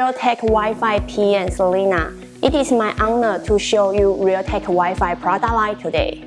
Realtek Wi-Fi PM Selena. It is my honor to show you Realtek Wi-Fi product line today.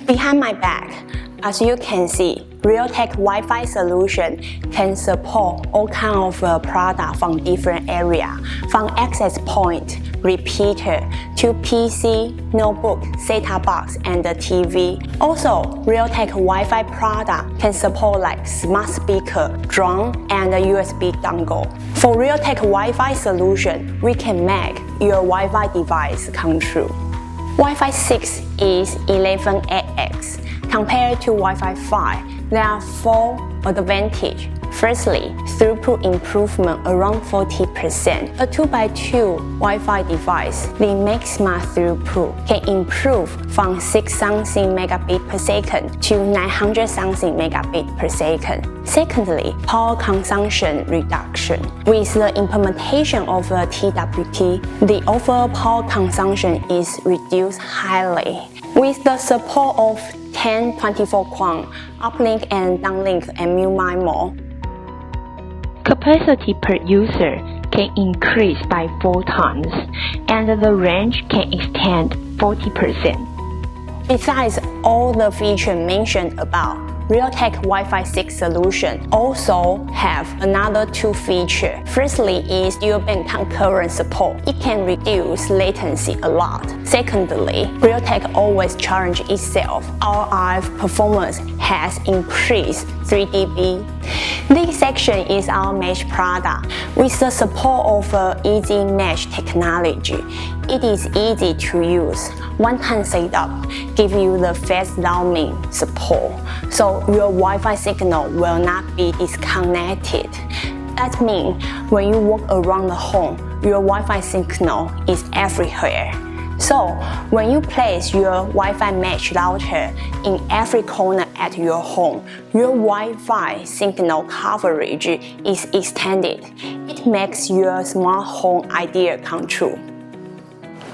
Behind my back, as you can see, Realtek Wi-Fi solution can support all kinds of products from different areas, from access point, repeater, to PC, notebook, set-top box, and the TV. Also, Realtek Wi-Fi product can support like smart speaker, drone, and a USB dongle. For Realtek Wi-Fi solution, we can make your Wi-Fi device come true. Wi-Fi 6 is 11ax. Compared to Wi-Fi 5, there are 4 advantages. Firstly, throughput improvement around 40%. A 2x2 Wi-Fi device, the maximum throughput can improve from 6-something megabit per second to 900-something megabit per second. Secondly, power consumption reduction. With the implementation of TWT, the overall power consumption is reduced highly. With the support of 1024 QAM, uplink and downlink, and many more. Capacity per user can increase by 4 times, and the range can extend 40%. Besides all the features mentioned above, Realtek Wi-Fi 6 solution also have another 2 features. Firstly is dual-band concurrent support. It can reduce latency a lot. Secondly, Realtek always challenges itself. Our RF performance has increased 3 dB. This section is our mesh product. With the support of Easy Mesh technology, it is easy to use. One-time setup gives you the fast roaming support, so your Wi-Fi signal will not be disconnected. That means when you walk around the home, your Wi-Fi signal is everywhere. So when you place your Wi-Fi mesh router in every corner at your home, your Wi-Fi signal coverage is extended. It makes your smart home idea come true.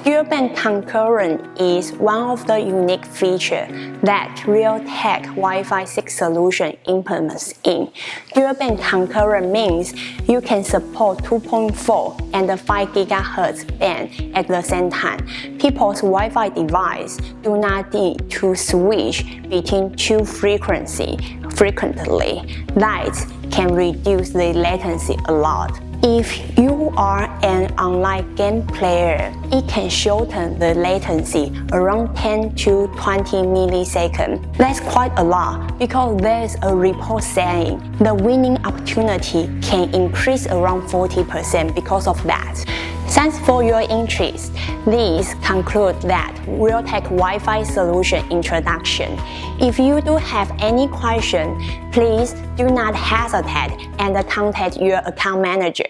Dual-band concurrent is one of the unique features that Realtek Wi-Fi 6 solution implements in. Dual-band concurrent means you can support 2.4 and 5 GHz band at the same time. People's Wi-Fi device do not need to switch between 2 frequencies frequently. That can reduce the latency a lot. If you are an online game player, it can shorten the latency around 10 to 20 milliseconds. That's quite a lot because there's a report saying the winning opportunity can increase around 40% because of that. Thanks for your interest. This concludes that Realtek Wi-Fi solution introduction. If you do have any question, please do not hesitate and contact your account manager.